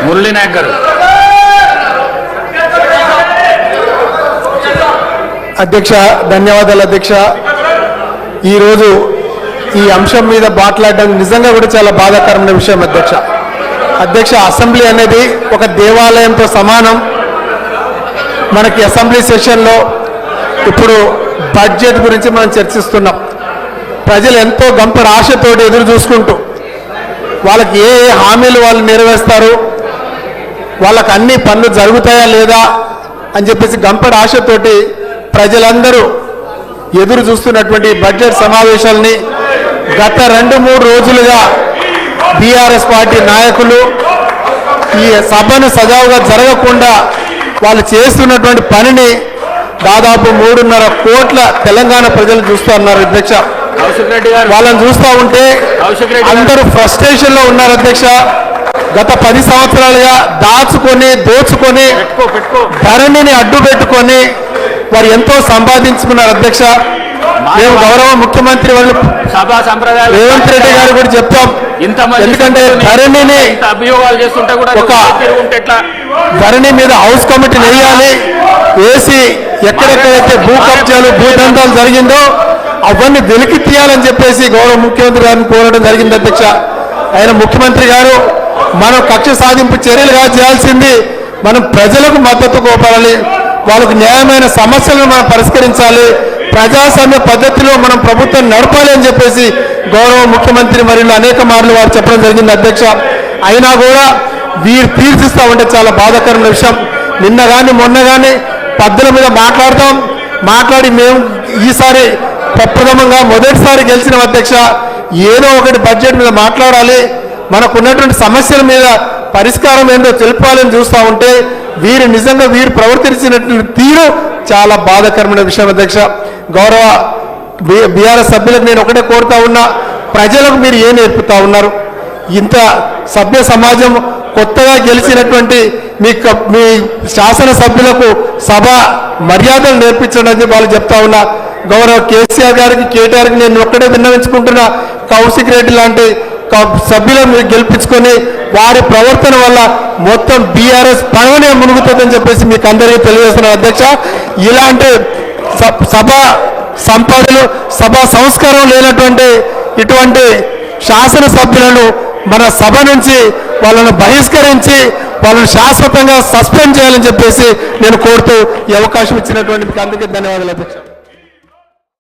మురళీ నాయక్ గారు. అధ్యక్ష, ధన్యవాదాలు అధ్యక్ష. ఈరోజు ఈ అంశం మీద మాట్లాడడం నిజంగా కూడా చాలా బాధాకరమైన విషయం అధ్యక్ష. అధ్యక్ష, అసెంబ్లీ అనేది ఒక దేవాలయంతో సమానం. మనకి అసెంబ్లీ సెషన్లో ఇప్పుడు బడ్జెట్ గురించి మనం చర్చిస్తున్నాం. ప్రజలు ఎంతో గంపర ఆశతోటి ఎదురు చూసుకుంటూ వాళ్ళకి ఏ ఏ హామీలు వాళ్ళు నెరవేరుస్తారు, వాళ్ళకి అన్ని పనులు జరుగుతాయా లేదా అని చెప్పేసి గంపర ఆశతోటి ప్రజలందరూ ఎదురు చూస్తున్నటువంటి బడ్జెట్ సమావేశాలని గత 2-3 రోజులుగా బీఆర్ఎస్ పార్టీ నాయకులు ఈ సభను సజావుగా జరగకుండా వాళ్ళు చేస్తున్నటువంటి పనిని దాదాపు 3.5 కోట్ల తెలంగాణ ప్రజలు చూస్తూ ఉన్నారు అధ్యక్ష. వాళ్ళని చూస్తూ ఉంటే అందరూ ఫ్రస్ట్రేషన్ లో ఉన్నారు అధ్యక్ష. గత 10 సంవత్సరాలుగా దోచుకొని ధరణిని అడ్డు పెట్టుకొని వారు ఎంతో సంపాదించుకున్నారు అధ్యక్ష. మేము గౌరవ ముఖ్యమంత్రి వాళ్ళు రేవంత్ రెడ్డి గారు కూడా చెప్తాం. ఎందుకంటే ధరణిని ఒక ధరణి మీద హౌస్ కమిటీ వేయాలి, వేసి ఎక్కడెక్కడైతే భూ కబ్జాలు భూదందాలు జరిగిందో అవన్నీ వెలికి తీయాలని చెప్పేసి గౌరవ ముఖ్యమంత్రి గారిని కోరడం జరిగింది అధ్యక్ష. ఆయన ముఖ్యమంత్రి గారు మనం కక్ష సాధింపు చర్యలుగా చేయాల్సింది మనం ప్రజలకు మద్దతు కోపాలి, వాళ్ళకు న్యాయమైన సమస్యలను మనం పరిష్కరించాలి, ప్రజాస్వామ్య పద్ధతిలో మనం ప్రభుత్వం నడపాలి అని చెప్పేసి గౌరవ ముఖ్యమంత్రి మరియు అనేక మార్లు వారు చెప్పడం జరిగింది అధ్యక్ష. అయినా కూడా వీరు తీర్చిస్తా ఉంటే చాలా బాధాకరమైన విషయం. నిన్న కానీ మొన్న కానీ పద్ధతుల మీద మాట్లాడి మేము ఈసారి ప్రప్రథమంగా మొదటిసారి గెలిచిన అధ్యక్ష. ఏదో ఒకటి బడ్జెట్ మీద మాట్లాడాలి, మనకున్నటువంటి సమస్యల మీద పరిష్కారం ఏంటో తెలుపాలని చూస్తూ ఉంటే నిజంగా వీరు ప్రవర్తించినటువంటి తీరు చాలా బాధాకరమైన విషయం అధ్యక్ష. గౌరవ బీఆర్ఎస్ సభ్యులకు నేను ఒకటే కోరుతా ఉన్నా, ప్రజలకు మీరు ఏం నేర్పుతా ఉన్నారు? ఇంత సభ్య సమాజం కొత్తగా గెలిచినటువంటి మీ శాసనసభ్యులకు సభ మర్యాదలు నేర్పించండి వాళ్ళు చెప్తా ఉన్నా. గౌరవ కేసీఆర్ గారికి కేటీఆర్కి నేను ఒక్కడే విన్నవించుకుంటున్నా, కౌశిక్ రెడ్డి లాంటి సభ్యులను మీరు గెలిపించుకొని వారి ప్రవర్తన వల్ల మొత్తం బీఆర్ఎస్ పనునే మునుగుతుందని చెప్పేసి మీకు అందరికీ తెలియజేస్తున్నారు అధ్యక్ష. ఇలాంటి సభ సంపదలు సభా సంస్కారం లేనటువంటి ఇటువంటి శాసనసభ్యులను మన సభ నుంచి వాళ్ళను బహిష్కరించి వాళ్ళను శాశ్వతంగా సస్పెండ్ చేయాలని చెప్పేసి నేను కోరుతూ ఈ అవకాశం ఇచ్చినటువంటి మీకు అందరికీ ధన్యవాదాలు అధ్యక్ష.